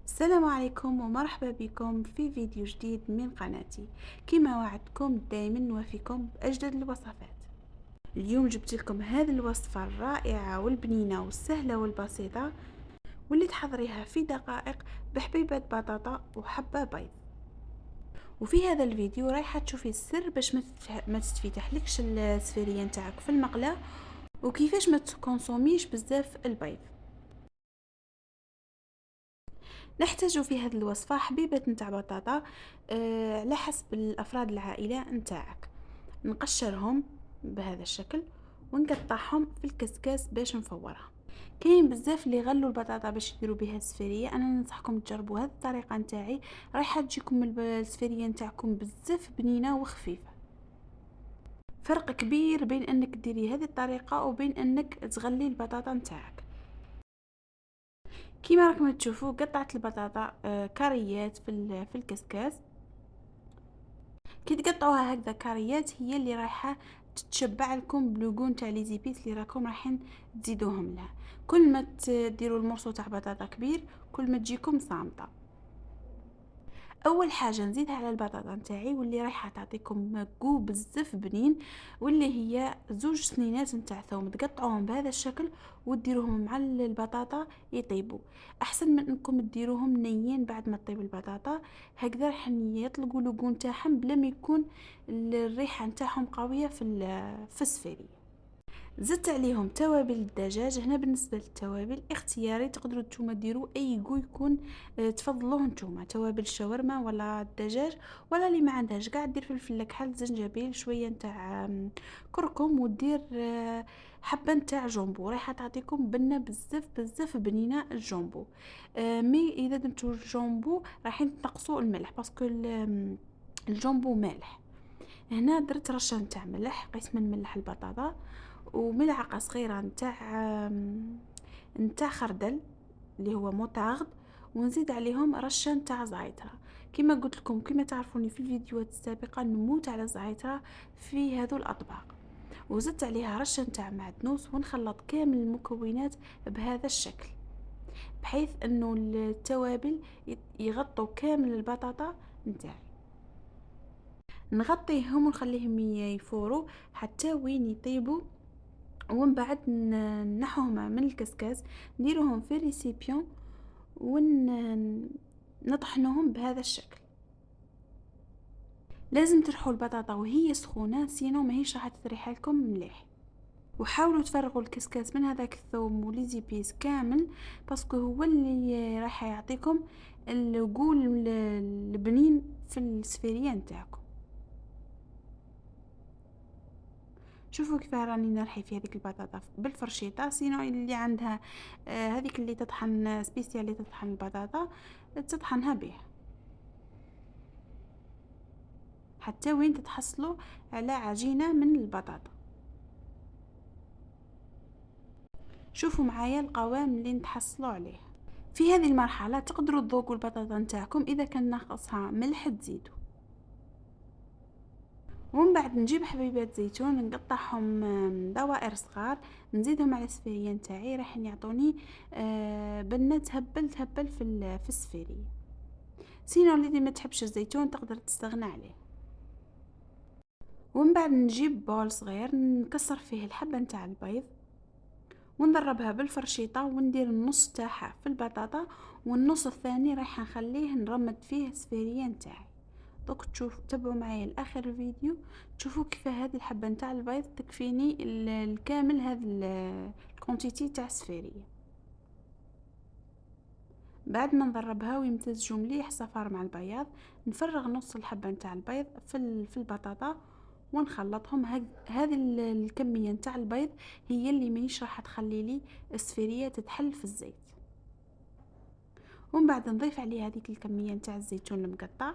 السلام عليكم ومرحبا بكم في فيديو جديد من قناتي. كما وعدتكم دائما نوافيكم بأجدد الوصفات. اليوم جبت لكم هذه الوصفة الرائعة والبنينة والسهلة والبسيطة واللي تحضريها في دقائق بحبيبة بطاطا وحبة بيض. وفي هذا الفيديو رايحة تشوفي السر باش ما تتفتحلكش السفيرية نتاعك في المقلاة، وكيفاش ما تكونسوميش بزاف البيض. نحتاج في هذه الوصفة حبيبة نتاع بطاطا على حسب الأفراد العائلة نتاعك. نقشرهم بهذا الشكل ونقطعهم في الكسكاس باش نفورها. كاين بزاف اللي يغلوا البطاطا باش يديروا بها السفريه، انا ننصحكم تجربوا هذه الطريقه نتاعي، رايحه تجيكم السفريه نتاعكم بزاف بنينه وخفيفه. فرق كبير بين انك ديري هذه الطريقه وبين انك تغلي البطاطا نتاعك. كيما راكم تشوفوا قطعت البطاطا كاريات في الكسكاس. كي تقطعوها هكذا كاريات هي اللي رايحه تتشبع لكم بلوغون تاع لي زيبيس اللي راكم رايحين تزيدوهم لها. كل ما تديروا المرصو تاع بطاطا كبير كل ما تجيكم صامته. اول حاجه نزيدها على البطاطا نتاعي واللي رايحه تعطيكم كو بزاف بنين، واللي هي زوج سنينات نتاع ثوم تقطعوهم بهذا الشكل وديروهم مع البطاطا يطيبوا. احسن من انكم تديروهم نيين بعد ما تطيب البطاطا، هكذا راح يطلقوا لوغو نتاعهم بلا ما يكون الريحه نتاعهم قويه في السفيريه. زدت عليهم توابل الدجاج. هنا بالنسبه للتوابل اختياري، تقدروا نتوما ديروا اي جو يكون تفضلوه نتوما، توابل الشاورما ولا الدجاج، ولا اللي ما عندهاش قاعد دير فلفل كحل زنجبيل شويه نتاع كركم، ودير حبه نتاع جامبو رايحه تعطيكم بنه بزاف بزاف بنينه الجامبو. مي اذا درتو الجامبو رايحين تنقصوا الملح باسكو الجامبو مالح. هنا درت رشه نتاع ملح، قيس من ملح البطاطا، وملعقه صغيره نتاع خردل اللي هو موتارد، ونزيد عليهم رشه نتاع زعتره. كما قلت لكم كما تعرفوني في الفيديوهات السابقه نموت على الزعتره في هذو الاطباق. وزدت عليها رشه نتاع معدنوس ونخلط كامل المكونات بهذا الشكل بحيث انه التوابل يغطوا كامل البطاطا نتاعي. نغطيهم ونخليهم يفوروا حتى وين يطيبوا، ومن بعد نحوهم من الكسكاس نديروهم في ريسيبيون ونطحنوهم بهذا الشكل. لازم ترحوا البطاطا وهي سخونه سينو ماهيش راح تريح لكم مليح. وحاولوا تفرغوا الكسكاس من هذاك الثوم وليزيبيس كامل باسكو هو اللي راح يعطيكم القول البنين في السفيريه نتاعكم. شوفوا كيف راني نرحي في هذيك البطاطا بالفرشيطه، سينو اللي عندها هذيك اللي تطحن سبيسيال اللي تطحن البطاطا تطحنها بها حتى وين تتحصلوا على عجينه من البطاطا. شوفوا معايا القوام اللي نتحصلوا عليه. في هذه المرحله تقدروا تذوقوا البطاطا نتاعكم، اذا كان ناقصها ملح تزيدوا. ومن بعد نجيب حبيبات زيتون نقطعهم دوائر صغار، نزيدهم على السفيريه نتاعي راح يعطوني بنه تهبل في السفيريه. سينو اللي ما تحبش الزيتون تقدر تستغنى عليه. ومن بعد نجيب بول صغير نكسر فيه الحبه نتاع البيض ونضربها بالفرشيطه وندير النص تاعها في البطاطا، والنص الثاني راح نخليه نرمد فيه السفيريه نتاعي. دوك تبعوا معايا لاخر الفيديو تشوفوا كيف هذه الحبه نتاع البيض تكفيني الكامل هذا الكونتيتي تاع السفيريه. بعد ما نضربها ويمتزجوا مليح صفار مع البياض، نفرغ نص الحبه نتاع البيض في البطاطا ونخلطهم. هذه الكميه نتاع البيض هي اللي ماهيش راح تخلي لي السفيريه تتحل في الزيت. ومن بعد نضيف عليه هذيك الكميه نتاع الزيتون المقطع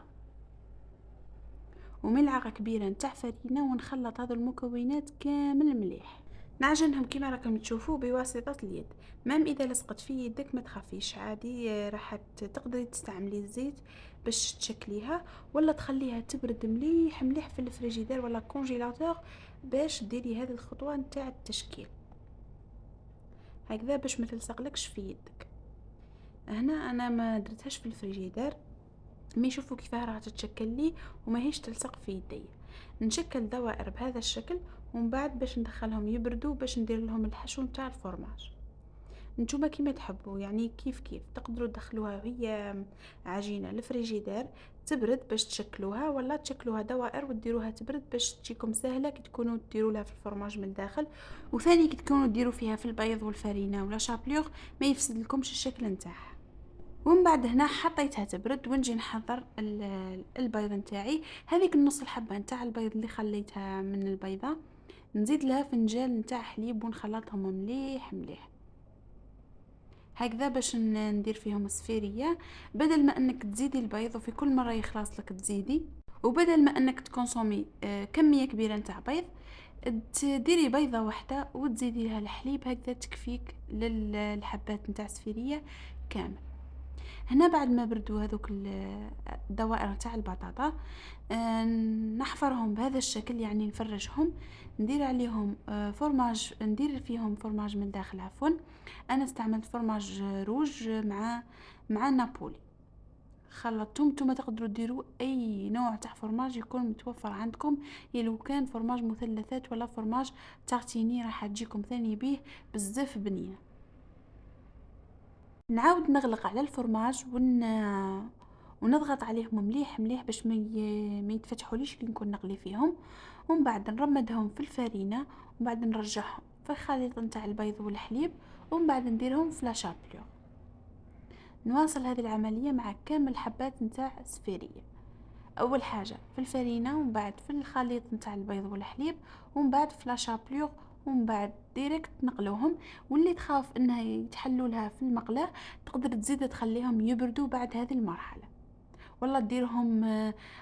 وملعقه كبيره نتاع فرينه، ونخلط هذو المكونات كامل مليح. نعجنهم كما راكم تشوفوا بواسطه اليد. مام اذا لصقت في يدك ما تخافيش عادي، راح تقدري تستعملي الزيت باش تشكليها، ولا تخليها تبرد مليح مليح في الفريجيدير ولا كونجيلاتور باش ديري هذه الخطوه نتاع التشكيل هكذا باش ما تلصقلكش في يدك. هنا انا ما درتهاش في الفريجيدير، ما يشوفوا كيفاه راح تتشكل لي وما هيش تلصق في يدي. نشكل دوائر بهذا الشكل، ومن بعد باش ندخلهم يبردوا باش ندير لهم الحشو نتاع الفرماج. نتوما كيما تحبوا، يعني كيف كيف تقدروا تدخلوها وهي عجينه الفريجيدير تبرد باش تشكلوها، ولا تشكلوها دوائر وديروها تبرد باش تجيكم سهله كي تكونوا ديروا لها في الفرماج من الداخل. وثاني كي تكونوا ديروا فيها في البيض والفرينه ولا شابليغ ما يفسد لكمش الشكل نتاعها. ومن بعد هنا حطيتها تبرد ونجي نحضر البيض نتاعي. هذيك النص الحبه نتاع البيض اللي خليتها من البيضه نزيد لها فنجان نتاع حليب ونخلطهم مليح مليح هكذا باش ندير فيهم السفيريه. بدل ما انك تزيدي البيض وفي كل مره يخلص لك تزيدي، وبدل ما انك تكونسومي كميه كبيره نتاع بيض، تديري بيضه واحده وتزيدي لها الحليب هكذا تكفيك للحبات نتاع السفيريه كامل. هنا بعد ما بردوا هذوك الدوائر تاع البطاطا، نحفرهم بهذا الشكل، يعني نفرشهم، ندير عليهم فرماج، ندير فيهم فرماج من الداخل عفوا. انا استعملت فرماج روج مع نابولي خلطتهم. نتوما تقدروا ديروا اي نوع تاع فرماج يكون متوفر عندكم، لو كان فرماج مثلثات ولا فرماج تارتيني راح تجيكم ثاني بيه بزاف بنينه. نعاود نغلق على الفرماج ونضغط عليهم مليح مليح باش ما يتفتحوليش كي نكون نقلي فيهم. ومن بعد نرمدهم في الفرينه، ومن بعد نرجعهم في الخليط نتاع البيض والحليب، ومن بعد نديرهم في لاشابليو. نواصل هذه العمليه مع كامل حبات نتاع السفيريه، اول حاجه في الفرينه، ومن بعد في الخليط نتاع البيض والحليب، ومن بعد في لاشابليو، ومن بعد ديريكت نقلوهم. واللي تخاف انها يتحلوا لها في المقله تقدر تزيد تخليهم يبردوا بعد هذه المرحله، والله ديرهم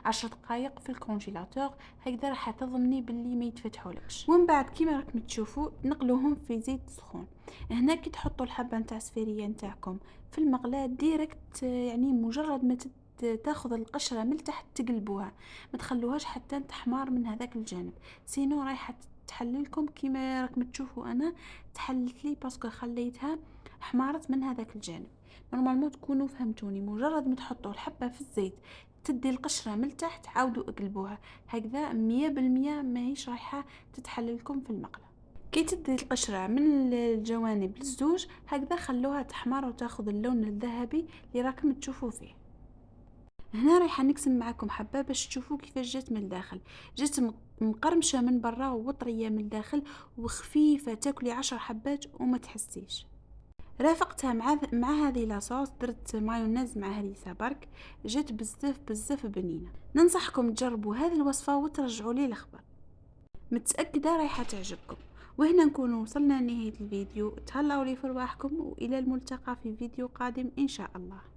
10 دقائق في الكونجيلاتور هكذا راح تضمني باللي ما يتفتحولكش. ومن بعد كيما راكم تشوفوا نقلوهم في زيت سخون. هنا كي تحطوا الحبه نتاع السفيريه نتاعكم في المقله ديريكت، يعني مجرد ما تاخذ القشره من تحت تقلبوها، ما تخلوهاش حتى تحمار من هذاك الجانب، سينو رايحه تحللكم كيما راكم تشوفوا انا تحلت لي باسكو خليتها حمارت من هذاك الجانب. نورمالمون تكونوا فهمتوني، مجرد ما تحطوا الحبه في الزيت تدي القشره من تحت عاودوا اقلبوها هكذا 100% ماهيش رايحه تتحللكم في المقله. كي تدي القشره من الجوانب للزوج هكذا خلوها تحمر وتاخذ اللون الذهبي اللي راكم تشوفوا فيه. هنا رايحه نقسم معكم حبه باش تشوفوا كيفاش جات من الداخل. جات مقرمشه من برا وطريه من الداخل وخفيفه، تاكلي 10 حبات وما تحسيش. رافقتها مع هذه لاصوص، درت مايونيز مع هريسه برك، جات بزاف بزاف بنينه. ننصحكم تجربوا هذه الوصفه وترجعوا لي الخبر، متاكده رايحه تعجبكم. وهنا نكون وصلنا لنهايه الفيديو. تهلاو لي في رواحكم، والى الملتقى في فيديو قادم ان شاء الله.